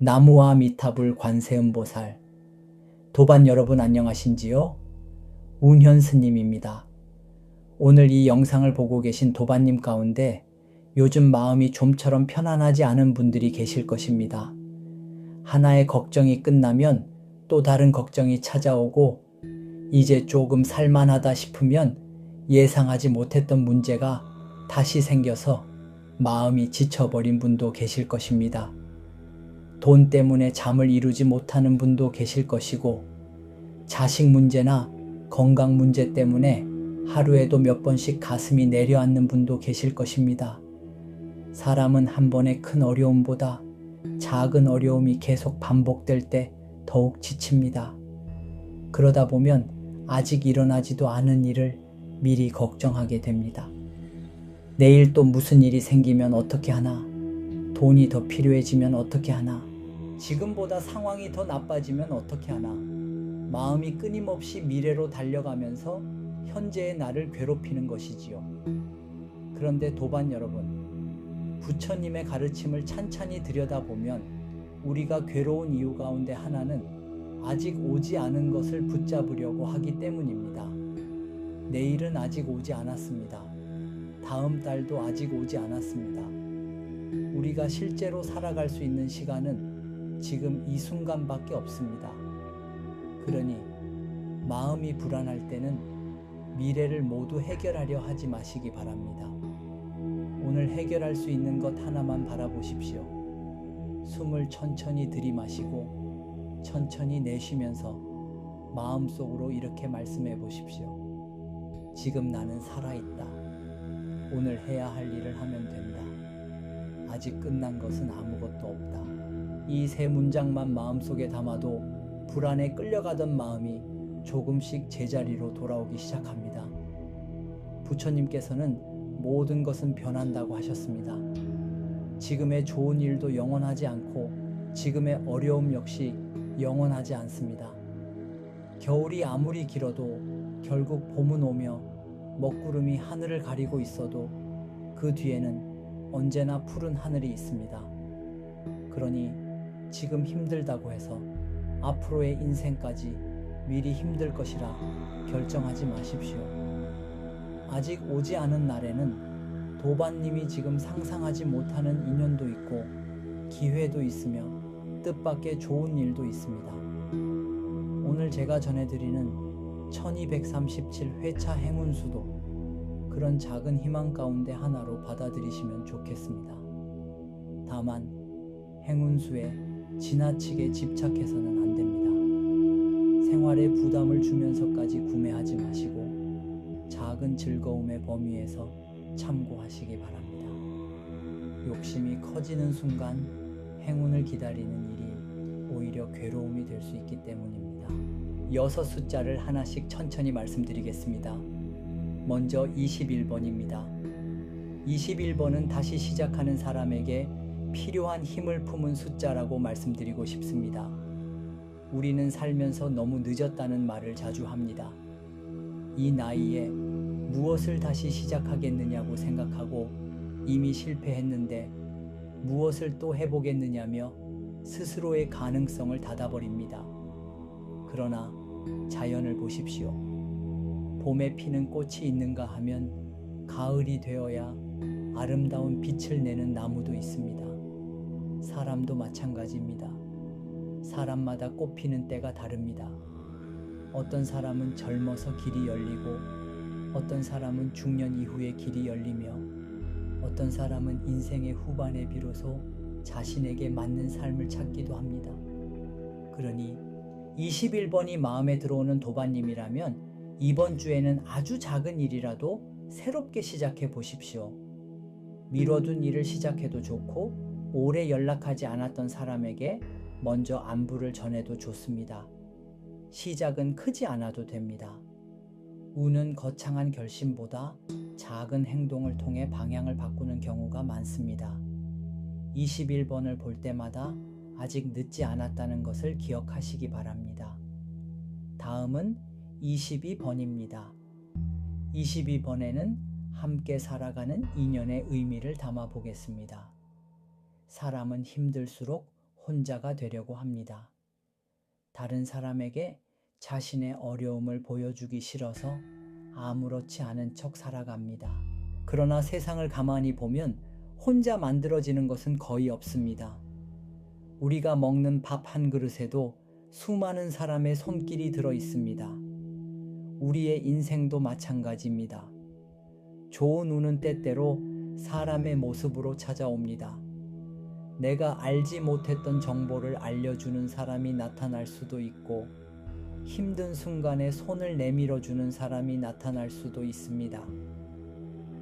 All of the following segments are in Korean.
나무와 미타불 관세음보살. 도반 여러분 안녕하신지요? 운현 스님입니다. 오늘 이 영상을 보고 계신 도반님 가운데 요즘 마음이 좀처럼 편안하지 않은 분들이 계실 것입니다. 하나의 걱정이 끝나면 또 다른 걱정이 찾아오고 이제 조금 살만하다 싶으면 예상하지 못했던 문제가 다시 생겨서 마음이 지쳐버린 분도 계실 것입니다. 돈 때문에 잠을 이루지 못하는 분도 계실 것이고, 자식 문제나 건강 문제 때문에 하루에도 몇 번씩 가슴이 내려앉는 분도 계실 것입니다. 사람은 한 번의 큰 어려움보다 작은 어려움이 계속 반복될 때 더욱 지칩니다. 그러다 보면 아직 일어나지도 않은 일을 미리 걱정하게 됩니다. 내일 또 무슨 일이 생기면 어떻게 하나? 돈이 더 필요해지면 어떻게 하나? 지금보다 상황이 더 나빠지면 어떻게 하나? 마음이 끊임없이 미래로 달려가면서 현재의 나를 괴롭히는 것이지요. 그런데 도반 여러분, 부처님의 가르침을 찬찬히 들여다보면 우리가 괴로운 이유 가운데 하나는 아직 오지 않은 것을 붙잡으려고 하기 때문입니다. 내일은 아직 오지 않았습니다. 다음 달도 아직 오지 않았습니다. 우리가 실제로 살아갈 수 있는 시간은 지금 이 순간밖에 없습니다. 그러니 마음이 불안할 때는 미래를 모두 해결하려 하지 마시기 바랍니다. 오늘 해결할 수 있는 것 하나만 바라보십시오. 숨을 천천히 들이마시고 천천히 내쉬면서 마음속으로 이렇게 말씀해 보십시오. 지금 나는 살아있다. 오늘 해야 할 일을 하면 된다. 아직 끝난 것은 아무것도 없다. 이 세 문장만 마음속에 담아도 불안에 끌려가던 마음이 조금씩 제자리로 돌아오기 시작합니다. 부처님께서는 모든 것은 변한다고 하셨습니다. 지금의 좋은 일도 영원하지 않고 지금의 어려움 역시 영원하지 않습니다. 겨울이 아무리 길어도 결국 봄은 오며 먹구름이 하늘을 가리고 있어도 그 뒤에는 언제나 푸른 하늘이 있습니다. 그러니 지금 힘들다고 해서 앞으로의 인생까지 미리 힘들 것이라 결정하지 마십시오. 아직 오지 않은 날에는 도반님이 지금 상상하지 못하는 인연도 있고 기회도 있으며 뜻밖의 좋은 일도 있습니다. 오늘 제가 전해드리는 1237회차 행운수도 그런 작은 희망 가운데 하나로 받아들이시면 좋겠습니다. 다만 행운수에 지나치게 집착해서는 안 됩니다. 생활에 부담을 주면서까지 구매하지 마시고 작은 즐거움의 범위에서 참고하시기 바랍니다. 욕심이 커지는 순간 행운을 기다리는 일이 오히려 괴로움이 될 수 있기 때문입니다. 6 숫자를 하나씩 천천히 말씀드리겠습니다. 먼저 21번입니다. 21번은 다시 시작하는 사람에게 필요한 힘을 품은 숫자라고 말씀드리고 싶습니다. 우리는 살면서 너무 늦었다는 말을 자주 합니다. 이 나이에 무엇을 다시 시작하겠느냐고 생각하고 이미 실패했는데 무엇을 또 해보겠느냐며 스스로의 가능성을 닫아버립니다. 그러나 자연을 보십시오. 봄에 피는 꽃이 있는가 하면 가을이 되어야 아름다운 빛을 내는 나무도 있습니다. 사람도 마찬가지입니다. 사람마다 꽃피는 때가 다릅니다. 어떤 사람은 젊어서 길이 열리고 어떤 사람은 중년 이후에 길이 열리며 어떤 사람은 인생의 후반에 비로소 자신에게 맞는 삶을 찾기도 합니다. 그러니 21번이 마음에 들어오는 도반님이라면 이번 주에는 아주 작은 일이라도 새롭게 시작해 보십시오. 미뤄둔 일을 시작해도 좋고 오래 연락하지 않았던 사람에게 먼저 안부를 전해도 좋습니다. 시작은 크지 않아도 됩니다. 운은 거창한 결심보다 작은 행동을 통해 방향을 바꾸는 경우가 많습니다. 21번을 볼 때마다 아직 늦지 않았다는 것을 기억하시기 바랍니다. 다음은 22번입니다. 22번에는 함께 살아가는 인연의 의미를 담아 보겠습니다. 사람은 힘들수록 혼자가 되려고 합니다. 다른 사람에게 자신의 어려움을 보여주기 싫어서 아무렇지 않은 척 살아갑니다. 그러나 세상을 가만히 보면 혼자 만들어지는 것은 거의 없습니다. 우리가 먹는 밥 한 그릇에도 수많은 사람의 손길이 들어 있습니다. 우리의 인생도 마찬가지입니다. 좋은 운은 때때로 사람의 모습으로 찾아옵니다. 내가 알지 못했던 정보를 알려주는 사람이 나타날 수도 있고, 힘든 순간에 손을 내밀어주는 사람이 나타날 수도 있습니다.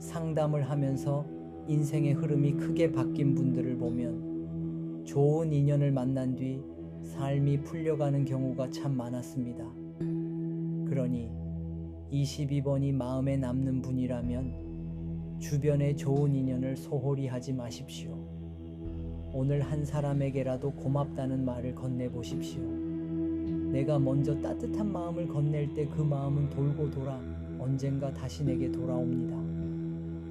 상담을 하면서 인생의 흐름이 크게 바뀐 분들을 보면 좋은 인연을 만난 뒤 삶이 풀려가는 경우가 참 많았습니다. 그러니 22번이 마음에 남는 분이라면 주변에 좋은 인연을 소홀히 하지 마십시오. 오늘 한 사람에게라도 고맙다는 말을 건네보십시오. 내가 먼저 따뜻한 마음을 건넬 때 그 마음은 돌고 돌아 언젠가 다시 내게 돌아옵니다.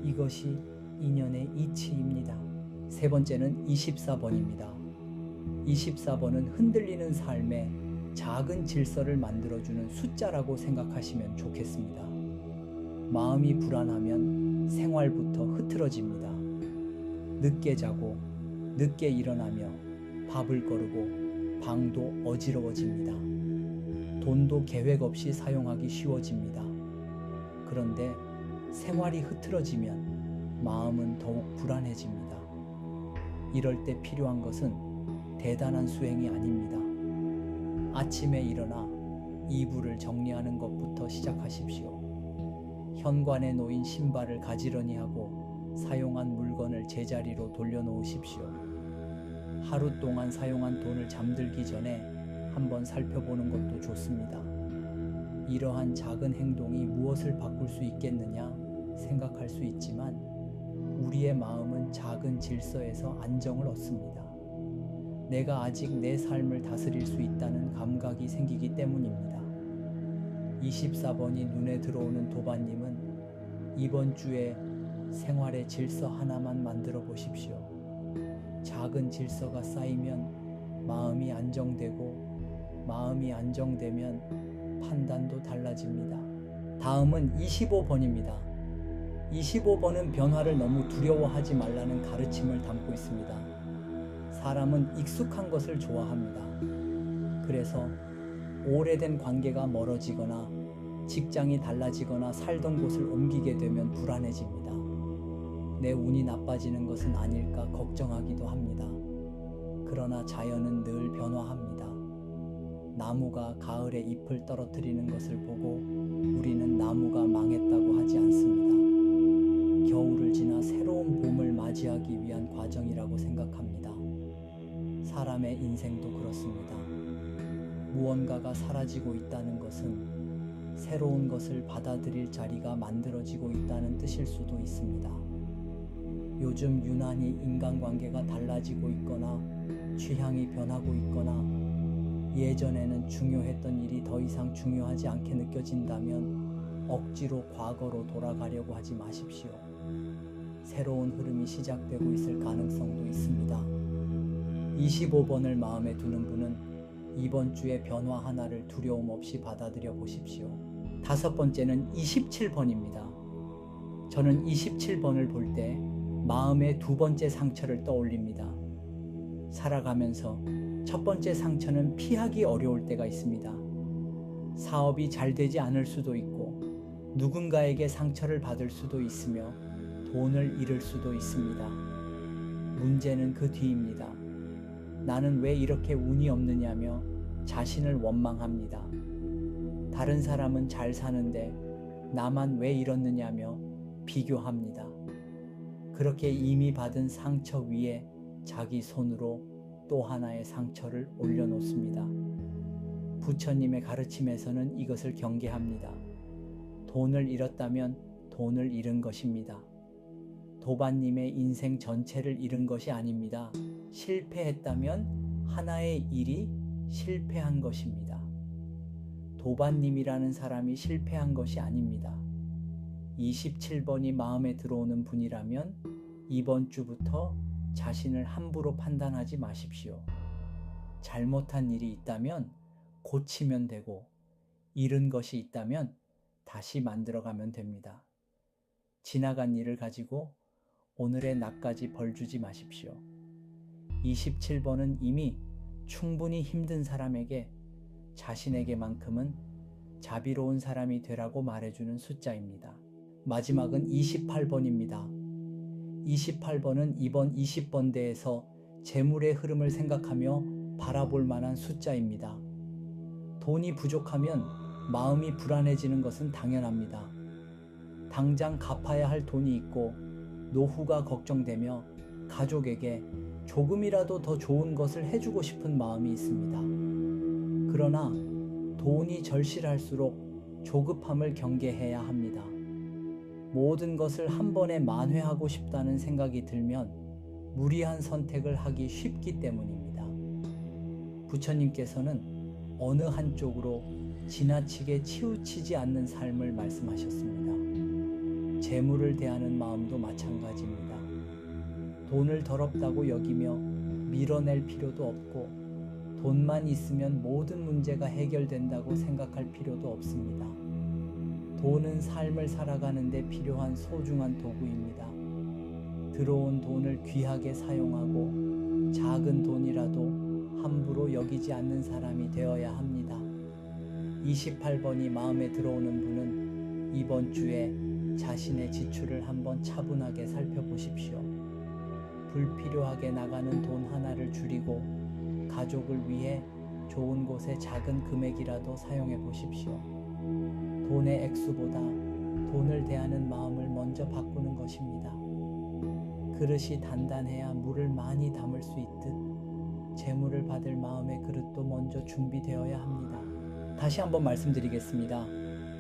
이것이 인연의 이치입니다. 세 번째는 24번입니다. 24번은 흔들리는 삶에 작은 질서를 만들어주는 숫자라고 생각하시면 좋겠습니다. 마음이 불안하면 생활부터 흐트러집니다. 늦게 자고 늦게 일어나며 밥을 거르고 방도 어지러워집니다. 돈도 계획 없이 사용하기 쉬워집니다. 그런데 생활이 흐트러지면 마음은 더욱 불안해집니다. 이럴 때 필요한 것은 대단한 수행이 아닙니다. 아침에 일어나 이불을 정리하는 것부터 시작하십시오. 현관에 놓인 신발을 가지런히 하고 사용한 물건을 제자리로 돌려놓으십시오. 하루 동안 사용한 돈을 잠들기 전에 한번 살펴보는 것도 좋습니다. 이러한 작은 행동이 무엇을 바꿀 수 있겠느냐 생각할 수 있지만 우리의 마음은 작은 질서에서 안정을 얻습니다. 내가 아직 내 삶을 다스릴 수 있다는 감각이 생기기 때문입니다. 24번이 눈에 들어오는 도반님은 이번 주에 생활의 질서 하나만 만들어 보십시오. 작은 질서가 쌓이면 마음이 안정되고 마음이 안정되면 판단도 달라집니다. 다음은 25번입니다. 25번은 변화를 너무 두려워하지 말라는 가르침을 담고 있습니다. 사람은 익숙한 것을 좋아합니다. 그래서 오래된 관계가 멀어지거나 직장이 달라지거나 살던 곳을 옮기게 되면 불안해집니다. 내 운이 나빠지는 것은 아닐까 걱정하기도 합니다. 그러나 자연은 늘 변화합니다. 나무가 가을에 잎을 떨어뜨리는 것을 보고 우리는 나무가 망했다고 하지 않습니다. 겨울을 지나 새로운 봄을 맞이하기 위한 과정이라고 생각합니다. 사람의 인생도 그렇습니다. 무언가가 사라지고 있다는 것은 새로운 것을 받아들일 자리가 만들어지고 있다는 뜻일 수도 있습니다. 요즘 유난히 인간관계가 달라지고 있거나 취향이 변하고 있거나 예전에는 중요했던 일이 더 이상 중요하지 않게 느껴진다면 억지로 과거로 돌아가려고 하지 마십시오. 새로운 흐름이 시작되고 있을 가능성도 있습니다. 25번을 마음에 두는 분은 이번 주에 변화 하나를 두려움 없이 받아들여 보십시오. 다섯 번째는 27번입니다. 저는 27번을 볼 때 마음의 두 번째 상처를 떠올립니다. 살아가면서 첫 번째 상처는 피하기 어려울 때가 있습니다. 사업이 잘 되지 않을 수도 있고 누군가에게 상처를 받을 수도 있으며 돈을 잃을 수도 있습니다. 문제는 그 뒤입니다. 나는 왜 이렇게 운이 없느냐며 자신을 원망합니다. 다른 사람은 잘 사는데 나만 왜 이렇느냐며 비교합니다. 그렇게 이미 받은 상처 위에 자기 손으로 또 하나의 상처를 올려놓습니다. 부처님의 가르침에서는 이것을 경계합니다. 돈을 잃었다면 돈을 잃은 것입니다. 도반님의 인생 전체를 잃은 것이 아닙니다. 실패했다면 하나의 일이 실패한 것입니다. 도반님이라는 사람이 실패한 것이 아닙니다. 27번이 마음에 들어오는 분이라면 이번 주부터 자신을 함부로 판단하지 마십시오. 잘못한 일이 있다면 고치면 되고, 잃은 것이 있다면 다시 만들어가면 됩니다. 지나간 일을 가지고 오늘의 나까지 벌주지 마십시오. 27번은 이미 충분히 힘든 사람에게 자신에게만큼은 자비로운 사람이 되라고 말해주는 숫자입니다. 마지막은 28번입니다. 28번은 이번 20번대에서 재물의 흐름을 생각하며 바라볼 만한 숫자입니다. 돈이 부족하면 마음이 불안해지는 것은 당연합니다. 당장 갚아야 할 돈이 있고 노후가 걱정되며 가족에게 조금이라도 더 좋은 것을 해주고 싶은 마음이 있습니다. 그러나 돈이 절실할수록 조급함을 경계해야 합니다. 모든 것을 한 번에 만회하고 싶다는 생각이 들면 무리한 선택을 하기 쉽기 때문입니다. 부처님께서는 어느 한쪽으로 지나치게 치우치지 않는 삶을 말씀하셨습니다. 재물을 대하는 마음도 마찬가지입니다. 돈을 더럽다고 여기며 밀어낼 필요도 없고 돈만 있으면 모든 문제가 해결된다고 생각할 필요도 없습니다. 돈은 삶을 살아가는 데 필요한 소중한 도구입니다. 들어온 돈을 귀하게 사용하고 작은 돈이라도 함부로 여기지 않는 사람이 되어야 합니다. 28번이 마음에 들어오는 분은 이번 주에 자신의 지출을 한번 차분하게 살펴보십시오. 불필요하게 나가는 돈 하나를 줄이고 가족을 위해 좋은 곳에 작은 금액이라도 사용해 보십시오. 돈의 액수보다 돈을 대하는 마음을 먼저 바꾸는 것입니다. 그릇이 단단해야 물을 많이 담을 수 있듯 재물을 받을 마음의 그릇도 먼저 준비되어야 합니다. 다시 한번 말씀드리겠습니다.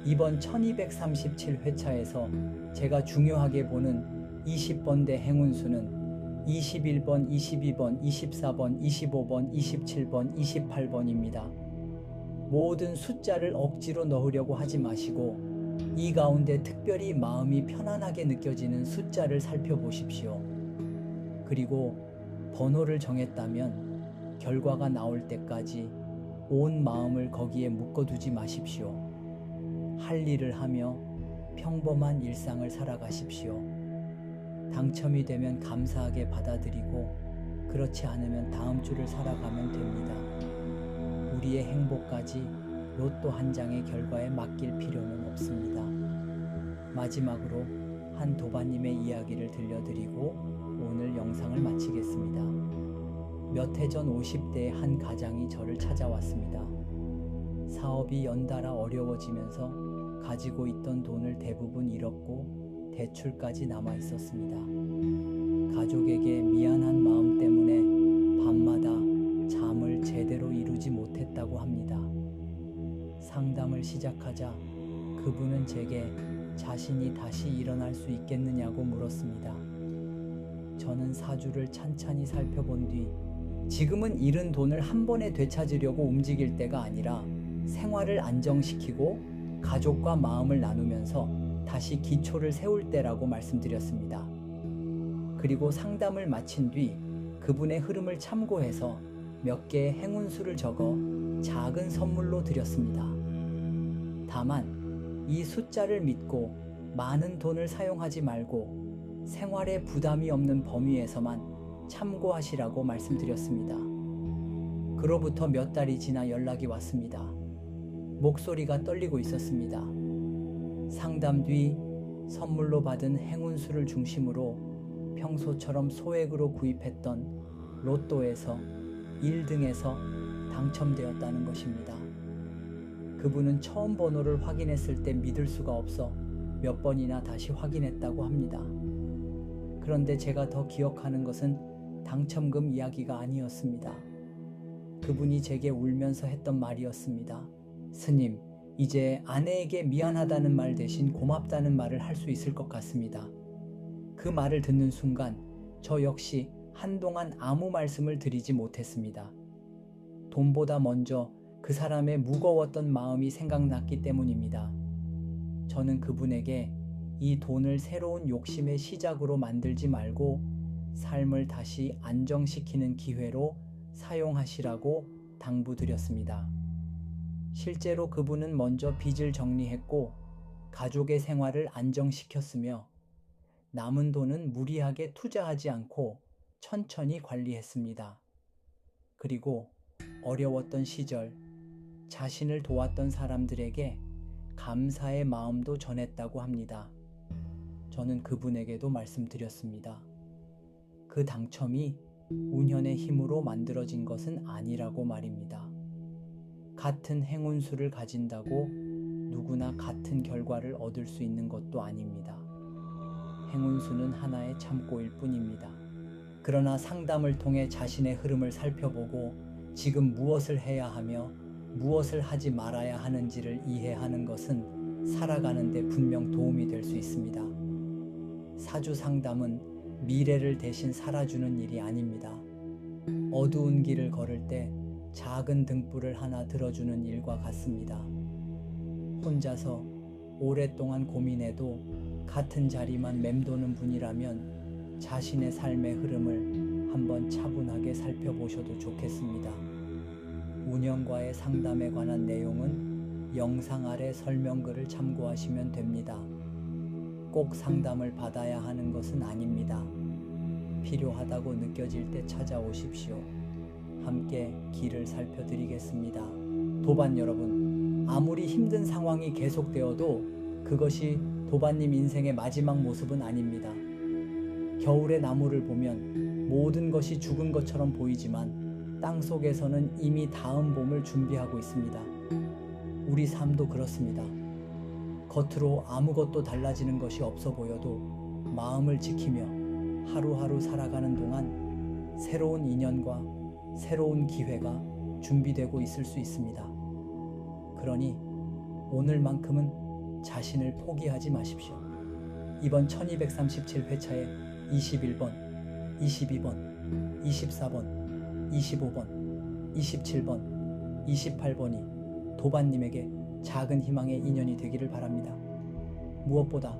이번 1237회차에서 제가 중요하게 보는 20번대 행운수는 21번, 22번, 24번, 25번, 27번, 28번입니다. 모든 숫자를 억지로 넣으려고 하지 마시고 이 가운데 특별히 마음이 편안하게 느껴지는 숫자를 살펴보십시오. 그리고 번호를 정했다면 결과가 나올 때까지 온 마음을 거기에 묶어두지 마십시오. 할 일을 하며 평범한 일상을 살아가십시오. 당첨이 되면 감사하게 받아들이고 그렇지 않으면 다음 주를 살아가면 됩니다. 우리의 행복까지 로또 한 장의 결과에 맡길 필요는 없습니다. 마지막으로 한 도반님의 이야기를 들려드리고 오늘 영상을 마치겠습니다. 몇 해 전 50대의 한 가장이 저를 찾아왔습니다. 사업이 연달아 어려워지면서 가지고 있던 돈을 대부분 잃었고 대출까지 남아 있었습니다. 가족에게 미안한 마음 때문에 밤마다 잠을 제대로 이루지 못했다고 합니다. 상담을 시작하자 그분은 제게 자신이 다시 일어날 수 있겠느냐고 물었습니다. 저는 사주를 찬찬히 살펴본 뒤 지금은 잃은 돈을 한 번에 되찾으려고 움직일 때가 아니라 생활을 안정시키고 가족과 마음을 나누면서 다시 기초를 세울 때라고 말씀드렸습니다. 그리고 상담을 마친 뒤 그분의 흐름을 참고해서 몇 개의 행운수를 적어 작은 선물로 드렸습니다. 다만 이 숫자를 믿고 많은 돈을 사용하지 말고 생활에 부담이 없는 범위에서만 참고하시라고 말씀드렸습니다. 그로부터 몇 달이 지나 연락이 왔습니다. 목소리가 떨리고 있었습니다. 상담 뒤 선물로 받은 행운수를 중심으로 평소처럼 소액으로 구입했던 로또에서 1등에서 당첨되었다는 것입니다. 그분은 처음 번호를 확인했을 때 믿을 수가 없어 몇 번이나 다시 확인했다고 합니다. 그런데 제가 더 기억하는 것은 당첨금 이야기가 아니었습니다. 그분이 제게 울면서 했던 말이었습니다. 스님, 이제 아내에게 미안하다는 말 대신 고맙다는 말을 할 수 있을 것 같습니다. 그 말을 듣는 순간 저 역시 한동안 아무 말씀을 드리지 못했습니다. 돈보다 먼저 그 사람의 무거웠던 마음이 생각났기 때문입니다. 저는 그분에게 이 돈을 새로운 욕심의 시작으로 만들지 말고 삶을 다시 안정시키는 기회로 사용하시라고 당부드렸습니다. 실제로 그분은 먼저 빚을 정리했고 가족의 생활을 안정시켰으며 남은 돈은 무리하게 투자하지 않고 천천히 관리했습니다. 그리고 어려웠던 시절 자신을 도왔던 사람들에게 감사의 마음도 전했다고 합니다. 저는 그분에게도 말씀드렸습니다. 그 당첨이 운현의 힘으로 만들어진 것은 아니라고 말입니다. 같은 행운수를 가진다고 누구나 같은 결과를 얻을 수 있는 것도 아닙니다. 행운수는 하나의 참고일 뿐입니다. 그러나 상담을 통해 자신의 흐름을 살펴보고 지금 무엇을 해야 하며 무엇을 하지 말아야 하는지를 이해하는 것은 살아가는 데 분명 도움이 될 수 있습니다. 사주 상담은 미래를 대신 살아주는 일이 아닙니다. 어두운 길을 걸을 때 작은 등불을 하나 들어주는 일과 같습니다. 혼자서 오랫동안 고민해도 같은 자리만 맴도는 분이라면 자신의 삶의 흐름을 한번 차분하게 살펴보셔도 좋겠습니다. 운영과의 상담에 관한 내용은 영상 아래 설명글을 참고하시면 됩니다. 꼭 상담을 받아야 하는 것은 아닙니다. 필요하다고 느껴질 때 찾아오십시오. 함께 길을 살펴드리겠습니다. 도반 여러분, 아무리 힘든 상황이 계속되어도 그것이 도반님 인생의 마지막 모습은 아닙니다. 겨울의 나무를 보면 모든 것이 죽은 것처럼 보이지만 땅속에서는 이미 다음 봄을 준비하고 있습니다. 우리 삶도 그렇습니다. 겉으로 아무것도 달라지는 것이 없어 보여도 마음을 지키며 하루하루 살아가는 동안 새로운 인연과 새로운 기회가 준비되고 있을 수 있습니다. 그러니 오늘만큼은 자신을 포기하지 마십시오. 이번 1237회차에 21번, 22번, 24번, 25번, 27번, 28번이 도반님에게 작은 희망의 인연이 되기를 바랍니다. 무엇보다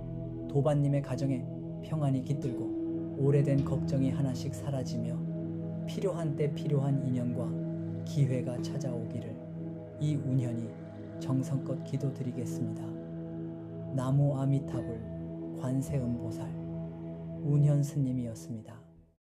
도반님의 가정에 평안이 깃들고 오래된 걱정이 하나씩 사라지며 필요한 때 필요한 인연과 기회가 찾아오기를 이 운현이 정성껏 기도드리겠습니다. 나무 아미타불 관세음보살 운현 스님이었습니다.